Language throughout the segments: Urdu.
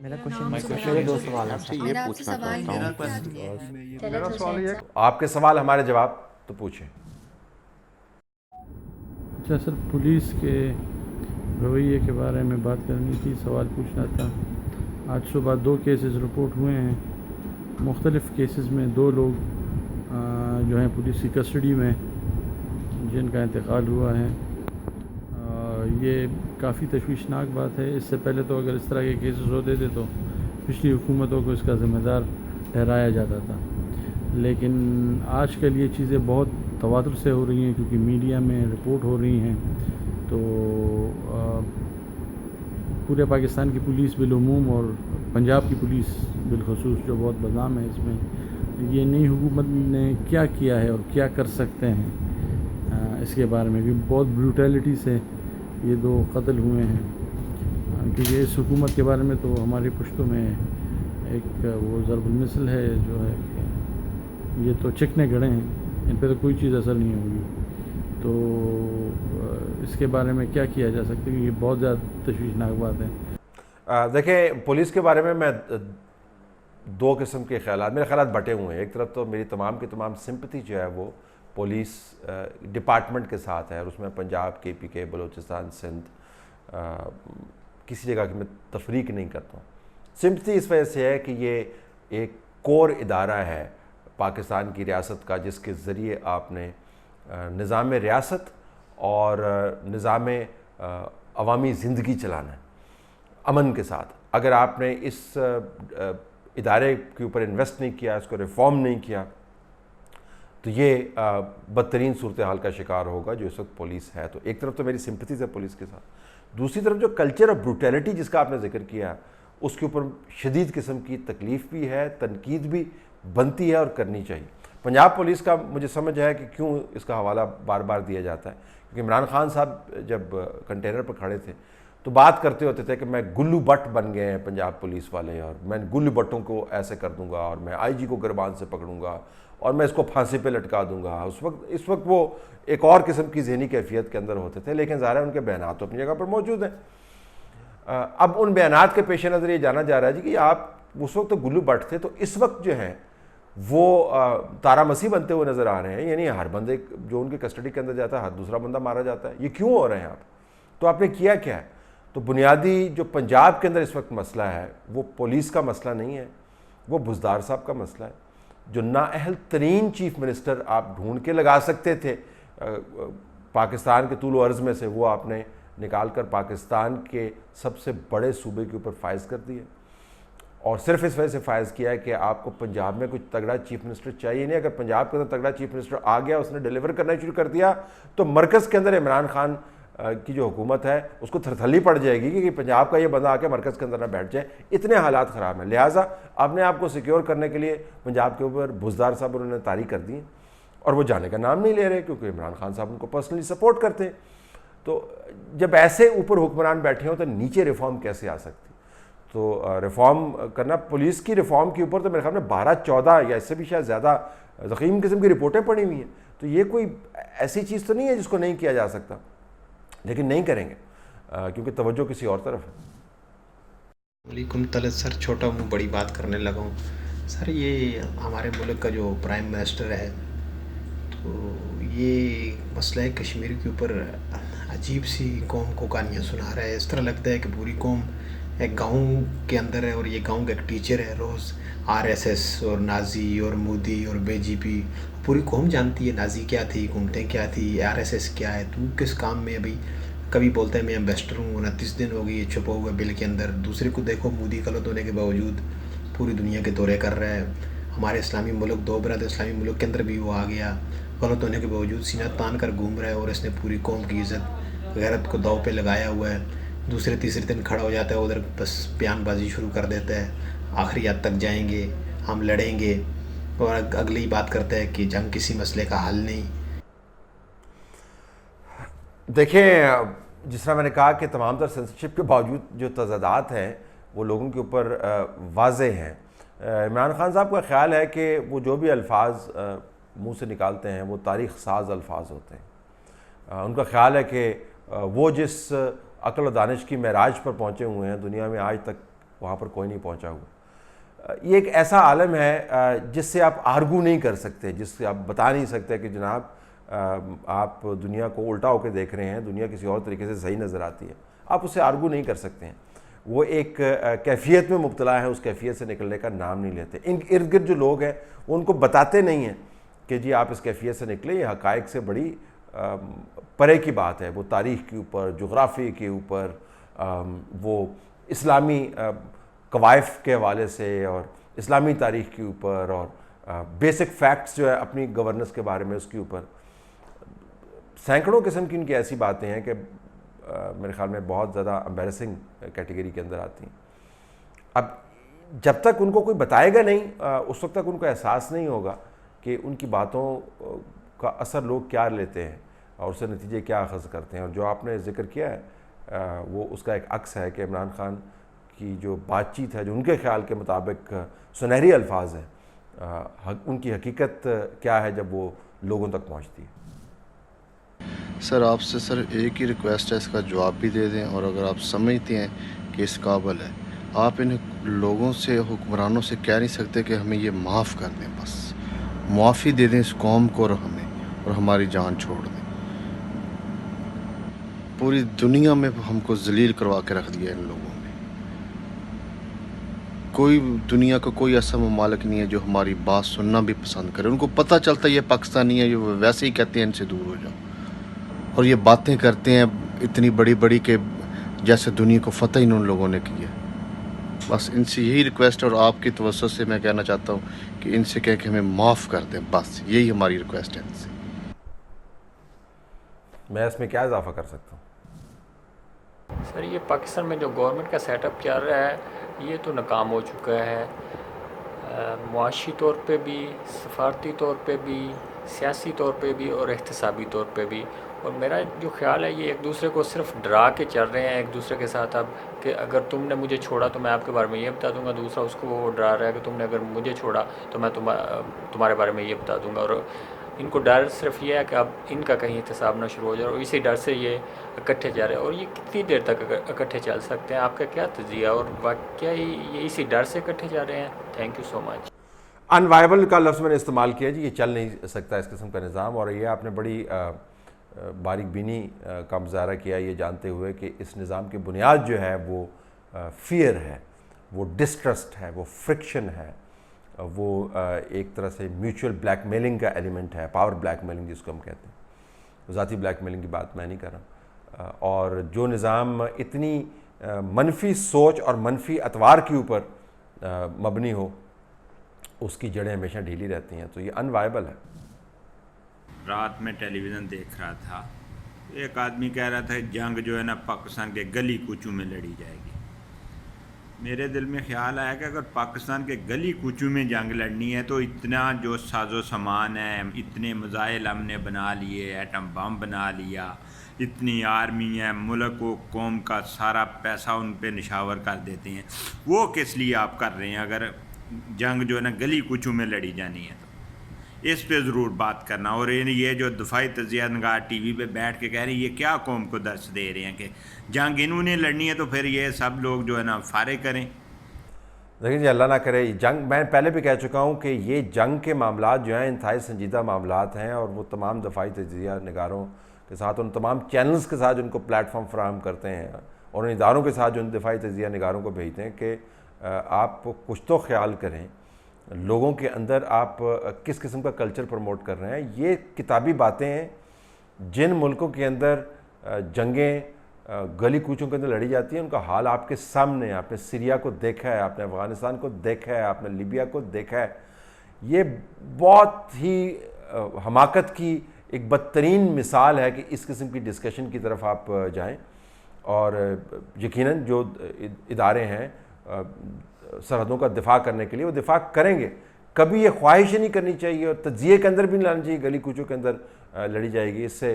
میرا میرے دو سوال ہیں آپ سر۔ سے یہ پوچھنا چاہتا ہوں، میرا سوال یہ آپ کے سوال ہمارے جواب تو پوچھیں۔ اچھا سر، پولیس کے رویے کے بارے میں بات کرنی تھی، سوال پوچھنا تھا۔ آج صبح 2 کیسز رپورٹ ہوئے ہیں، مختلف کیسز میں 2 لوگ جو ہیں پولیس کی کسٹڈی میں جن کا انتقال ہوا ہے۔ یہ کافی تشویشناک بات ہے۔ اس سے پہلے تو اگر اس طرح کے کیسز ہوتے تھے تو پچھلی حکومتوں کو اس کا ذمہ دار ٹھہرایا جاتا تھا، لیکن آج کل یہ چیزیں بہت تواتر سے ہو رہی ہیں کیونکہ میڈیا میں رپورٹ ہو رہی ہیں، تو پورے پاکستان کی پولیس بالعموم اور پنجاب کی پولیس بالخصوص جو بہت بدنام ہے اس میں، یہ نئی حکومت نے کیا کیا ہے اور کیا کر سکتے ہیں اس کے بارے میں، کیونکہ بہت بروٹیلٹی سے یہ 2 قتل ہوئے ہیں۔ کیونکہ اس حکومت کے بارے میں تو ہماری پشتوں میں ایک وہ ضرب المثل ہے جو ہے کہ یہ تو چکنے گڑے ہیں، ان پہ تو کوئی چیز اثر نہیں ہوگی۔ تو اس کے بارے میں کیا کیا جا سکتا ہے، کہ یہ بہت زیادہ تشویشناک بات ہے۔ دیکھیں، پولیس کے بارے میں 2 قسم کے خیالات، میرے خیالات بٹے ہوئے ہیں۔ ایک طرف تو میری تمام کی تمام سمپتھی جو ہے وہ پولیس ڈپارٹمنٹ کے ساتھ ہے، اور اس میں پنجاب، KPK، بلوچستان، سندھ، کسی جگہ کی میں تفریق نہیں کرتا ہوں۔ سمپتھی اس وجہ سے ہے کہ یہ ایک کور ادارہ ہے پاکستان کی ریاست کا، جس کے ذریعے آپ نے نظام ریاست اور نظام عوامی زندگی چلانا ہے امن کے ساتھ۔ اگر آپ نے اس ادارے کے اوپر انویسٹ نہیں کیا، اس کو ریفارم نہیں کیا، تو یہ بدترین صورتحال کا شکار ہوگا جو اس وقت پولیس ہے۔ تو ایک طرف تو میری سمپتھیز ہے پولیس کے ساتھ، دوسری طرف جو کلچر آف بروٹیلٹی جس کا آپ نے ذکر کیا اس کے اوپر شدید قسم کی تکلیف بھی ہے، تنقید بھی بنتی ہے اور کرنی چاہیے۔ پنجاب پولیس کا مجھے سمجھ ہے کہ کیوں اس کا حوالہ بار بار دیا جاتا ہے، کیونکہ عمران خان صاحب جب کنٹینر پر کھڑے تھے تو بات کرتے ہوتے تھے کہ میں گلو بٹ بن گئے ہیں پنجاب پولیس والے، اور میں گلو بٹوں کو ایسے کر دوں گا، اور میں IG کو گربان سے پکڑوں گا، اور میں اس کو پھانسی پہ لٹکا دوں گا۔ اس وقت وہ ایک اور قسم کی ذہنی کیفیت کے اندر ہوتے تھے، لیکن ظاہر ہے ان کے بیانات تو اپنی جگہ پر موجود ہیں۔ اب ان بیانات کے پیش نظر یہ جانا جا رہا ہے جی کہ آپ اس وقت تو گلو بٹ تھے، تو اس وقت جو ہیں وہ تارا مسیح بنتے ہوئے نظر آ رہے ہیں، یعنی ہر بندے جو ان کی کسٹڈی کے اندر جاتا ہے ہر دوسرا بندہ مارا جاتا ہے۔ یہ کیوں ہو رہے ہیں آپ؟ تو آپ نے کیا کیا ہے؟ تو بنیادی جو پنجاب کے اندر اس وقت مسئلہ ہے وہ پولیس کا مسئلہ نہیں ہے، وہ بزدار صاحب کا مسئلہ ہے، جو نااہل ترین چیف منسٹر آپ ڈھونڈ کے لگا سکتے تھے پاکستان کے طول و عرض میں سے، وہ آپ نے نکال کر پاکستان کے سب سے بڑے صوبے کے اوپر فائز کر دیا، اور صرف اس وجہ سے فائز کیا ہے کہ آپ کو پنجاب میں کچھ تگڑا چیف منسٹر چاہیے نہیں۔ اگر پنجاب کے اندر تگڑا چیف منسٹر آ گیا، اس نے ڈیلیور کرنا شروع کر دیا، تو مرکز کے اندر عمران خان کی جو حکومت ہے اس کو تھرتھلی پڑ جائے گی کہ پنجاب کا یہ بندہ آ کے مرکز کے اندر نہ بیٹھ جائے، اتنے حالات خراب ہیں۔ لہٰذا اپنے آپ کو سیکیور کرنے کے لیے پنجاب کے اوپر بزدار صاحب انہوں نے طاری کر دی ہیں، اور وہ جانے کا نام نہیں لے رہے کیونکہ عمران خان صاحب ان کو پرسنلی سپورٹ کرتے ہیں۔ تو جب ایسے اوپر حکمران بیٹھے ہوں تو نیچے ریفارم کیسے آ سکتی؟ تو ریفارم کرنا، پولیس کی ریفارم کے اوپر تو میرے خیال میں 12-14 یا اس سے بھی شاید زیادہ ضخیم قسم کی رپورٹیں پڑی ہوئی ہیں۔ تو یہ کوئی ایسی چیز تو نہیں ہے جس کو نہیں کیا جا سکتا، لیکن نہیں کریں گے کیونکہ توجہ کسی اور طرف ہے۔ علیکم طلعت سر، چھوٹا منہ بڑی بات کرنے لگا ہوں سر۔ یہ ہمارے ملک کا جو پرائم منسٹر ہے، تو یہ مسئلہ کشمیر کے اوپر عجیب سی قوم کو کہانیاں سنا رہا ہے۔ اس طرح لگتا ہے کہ پوری قوم ایک گاؤں کے اندر ہے، اور یہ گاؤں کا ایک ٹیچر ہے، روز RSS اور نازی اور مودی اور BJP پوری قوم جانتی ہے نازی کیا تھی، حکومتیں کیا تھی، RSS کیا ہے، تو کس کام میں ابھی کبھی بولتا ہے میں ایمبیسڈر ہوں، 29 دن ہو گئی یہ چھپا ہوا بل کے اندر۔ دوسرے کو دیکھو، مودی غلط ہونے کے باوجود پوری دنیا کے دورے کر رہا ہے۔ ہمارے اسلامی ملک، 2 برادر اسلامی ملک کے اندر بھی وہ آ گیا، غلط ہونے کے باوجود سینہ تان کر گھوم رہا ہے، اور اس نے پوری قوم کی عزت غیرت کو داؤ پہ لگایا ہوا ہے۔ دوسرے تیسرے دن کھڑا ہو جاتا ہے ادھر، بس بیان بازی شروع کر دیتا ہے، آخری حد تک جائیں گے، ہم لڑیں گے، اور اگلی بات کرتا ہے کہ جنگ کسی مسئلے کا حل نہیں۔ دیکھیں، جس طرح میں نے کہا کہ تمام تر سینسرشپ کے باوجود جو تضادات ہیں وہ لوگوں کے اوپر واضح ہیں۔ عمران خان صاحب کا خیال ہے کہ وہ جو بھی الفاظ منہ سے نکالتے ہیں وہ تاریخ ساز الفاظ ہوتے ہیں۔ ان کا خیال ہے کہ وہ جس عقل و دانش کی معراج پر پہنچے ہوئے ہیں، دنیا میں آج تک وہاں پر کوئی نہیں پہنچا ہوا. یہ ایک ایسا عالم ہے جس سے آپ آرگو نہیں کر سکتے, جس سے آپ بتا نہیں سکتے کہ جناب آپ دنیا کو الٹا ہو کے دیکھ رہے ہیں, دنیا کسی اور طریقے سے صحیح نظر آتی ہے, آپ اسے آرگو نہیں کر سکتے ہیں. وہ ایک کیفیت میں مبتلا ہے, اس کیفیت سے نکلنے کا نام نہیں لیتے. ان ارد گرد جو لوگ ہیں وہ ان کو بتاتے نہیں ہیں کہ جی آپ اس کیفیت سے نکلیں, یہ حقائق سے بڑی پرے کی بات ہے. وہ تاریخ کے اوپر, جغرافی کے اوپر, وہ اسلامی قوائف کے حوالے سے اور اسلامی تاریخ کے اوپر اور بیسک فیکٹس جو ہے اپنی گورننس کے بارے میں اس کے اوپر سینکڑوں قسم کی ان کی ایسی باتیں ہیں کہ میرے خیال میں بہت زیادہ امبیرسنگ کیٹیگری کے اندر آتی ہیں. اب جب تک ان کو کوئی بتائے گا نہیں اس وقت تک ان کو احساس نہیں ہوگا کہ ان کی باتوں کا اثر لوگ کیا لیتے ہیں اور اس سے نتیجے کیا اخذ کرتے ہیں. اور جو آپ نے ذکر کیا ہے وہ اس کا ایک عکس ہے کہ عمران خان کی جو بات چیت ہے جو ان کے خیال کے مطابق سنہری الفاظ ہیں, ان کی حقیقت کیا ہے جب وہ لوگوں تک پہنچتی ہے. سر آپ سے سر ایک ہی ریکویسٹ ہے, اس کا جواب بھی دے دیں, اور اگر آپ سمجھتے ہیں کہ اس قابل ہے, آپ ان لوگوں سے, حکمرانوں سے کہہ نہیں سکتے کہ ہمیں یہ معاف کر دیں, بس معافی دے دیں اس قوم کو اور ہمیں, اور ہماری جان چھوڑ دیں. پوری دنیا میں ہم کو ذلیل کروا کے رکھ دیا ان لوگوں نے. کوئی دنیا کا کوئی ایسا ممالک نہیں ہے جو ہماری بات سننا بھی پسند کرے. ان کو پتہ چلتا ہے یہ پاکستانی ہے, جو ویسے ہی کہتے ہیں ان سے دور ہو جاؤ, اور یہ باتیں کرتے ہیں اتنی بڑی بڑی کہ جیسے دنیا کو فتح ہی ان لوگوں نے کیا. بس ان سے یہی ریکویسٹ ہے, اور آپ کی توسط سے میں کہنا چاہتا ہوں کہ ان سے کہہ کہ ہمیں معاف کر دیں, بس یہی ہماری ریکویسٹ ہے ان سے. میں اس میں کیا اضافہ کر سکتا ہوں؟ سر یہ پاکستان میں جو گورنمنٹ کا سیٹ اپ چل رہا ہے یہ تو ناکام ہو چکا ہے, معاشی طور پہ بھی, سفارتی طور پہ بھی, سیاسی طور پہ بھی اور احتسابی طور پہ بھی. اور میرا جو خیال ہے یہ ایک دوسرے کو صرف ڈرا کے چل رہے ہیں ایک دوسرے کے ساتھ اب, کہ اگر تم نے مجھے چھوڑا تو میں آپ کے بارے میں یہ بتا دوں گا, دوسرا اس کو وہ ڈرا رہا ہے کہ تم نے اگر مجھے چھوڑا تو میں تمہارے بارے میں یہ بتا دوں گا. اور ان کو ڈر صرف یہ ہے کہ اب ان کا کہیں احتساب نہ شروع ہو جائے, اور اسی ڈر سے یہ اکٹھے جا رہے ہیں. اور یہ کتنی دیر تک اکٹھے چل سکتے ہیں, آپ کا کیا تجزیہ, اور واقعی یہ اسی ڈر سے اکٹھے جا رہے ہیں؟ تھینک یو سو مچ. انوائبل کا لفظ میں نے استعمال کیا جی, یہ چل نہیں سکتا اس قسم کا نظام. اور یہ آپ نے بڑی باریک بینی کا مظاہرہ کیا یہ جانتے ہوئے کہ اس نظام کی بنیاد جو ہے وہ فیئر ہے, وہ ڈسٹرسٹ ہے, وہ فرکشن ہے, وہ ایک طرح سے میوچول بلیک میلنگ کا ایلیمنٹ ہے, پاور بلیک میلنگ جس کو ہم کہتے ہیں. ذاتی بلیک میلنگ کی بات میں نہیں کر رہا. اور جو نظام اتنی منفی سوچ اور منفی اطوار کے اوپر مبنی ہو اس کی جڑیں ہمیشہ ڈھیلی رہتی ہیں, تو یہ انوائبل ہے. رات میں ٹیلی ویژن دیکھ رہا تھا, ایک آدمی کہہ رہا تھا جنگ جو ہے نا پاکستان کے گلی کوچوں میں لڑی جائے گی. میرے دل میں خیال آیا کہ اگر پاکستان کے گلی کوچوں میں جنگ لڑنی ہے تو اتنا جو ساز و سامان ہے, اتنے میزائل ہم نے بنا لیے, ایٹم بم بنا لیا, اتنی آرمی ہے, ملک و قوم کا سارا پیسہ ان پہ نشاور کر دیتے ہیں, وہ کس لیے آپ کر رہے ہیں؟ اگر جنگ جو ہے نا گلی کوچوں میں لڑی جانی ہے تو اس پہ ضرور بات کرنا. اور یہ جو دفاعی تجزیہ نگار ٹی وی پہ بیٹھ کے کہہ رہے ہیں یہ کیا قوم کو درس دے رہے ہیں کہ جنگ انہوں نے لڑنی ہے تو پھر یہ سب لوگ جو ہے نا فارغ کریں. دیکھیں جی, اللہ نہ کرے جنگ, میں پہلے بھی کہہ چکا ہوں کہ یہ جنگ کے معاملات جو ہیں انتہائی سنجیدہ معاملات ہیں, اور وہ تمام دفاعی تجزیہ نگاروں کے ساتھ, ان تمام چینلز کے ساتھ جن کو پلیٹ فارم فراہم کرتے ہیں, اور ان اداروں کے ساتھ جو ان دفاعی تجزیہ نگاروں کو بھیجتے ہیں کہ آپ کچھ تو خیال کریں لوگوں کے اندر آپ کس قسم کا کلچر پروموٹ کر رہے ہیں. یہ کتابی باتیں ہیں. جن ملکوں کے اندر جنگیں گلی کوچوں کے اندر لڑی جاتی ہیں ان کا حال آپ کے سامنے ہے. آپ نے سیریا کو دیکھا ہے, آپ نے افغانستان کو دیکھا ہے, آپ نے لیبیا کو دیکھا ہے. یہ بہت ہی حماقت کی ایک بدترین مثال ہے کہ اس قسم کی ڈسکشن کی طرف آپ جائیں. اور یقیناً جو ادارے ہیں سرحدوں کا دفاع کرنے کے لیے وہ دفاع کریں گے. کبھی یہ خواہش نہیں کرنی چاہیے, اور تجزیے کے اندر بھی نہیں لانا چاہیے گلی کوچوں کے اندر لڑی جائے گی. اس سے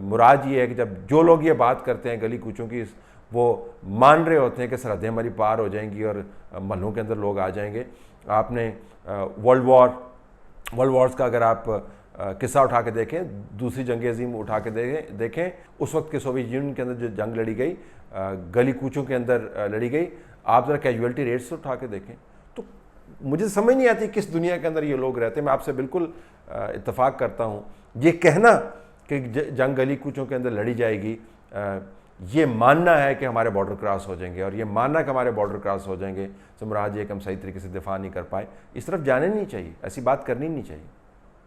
مراد یہ ہے کہ جب جو لوگ یہ بات کرتے ہیں گلی کوچوں کی, وہ مان رہے ہوتے ہیں کہ سرحدیں ہماری پار ہو جائیں گی اور محلوں کے اندر لوگ آ جائیں گے. آپ نے ورلڈ وارز کا اگر آپ قصہ اٹھا کے دیکھیں, دوسری جنگ عظیم اٹھا کے دیکھیں, اس وقت کے سوویت یونین کے اندر جو جنگ لڑی گئی گلی کوچوں کے اندر لڑی گئی. آپ ذرا کیجویلٹی ریٹس اٹھا کے دیکھیں. تو مجھے سمجھ نہیں آتی کس دنیا کے اندر یہ لوگ رہتے ہیں. میں آپ سے بالکل اتفاق کرتا ہوں. یہ کہنا کہ جنگ گلی کوچوں کے اندر لڑی جائے گی، یہ ماننا ہے کہ ہمارے بارڈر کراس ہو جائیں گے، اور یہ ماننا کہ ہمارے بارڈر کراس ہو جائیں گے سے مراد یہ کہ ہم صحیح طریقے سے دفاع نہیں کر پائے، اس طرف جانے نہیں چاہیے، ایسی بات کرنی نہیں چاہیے.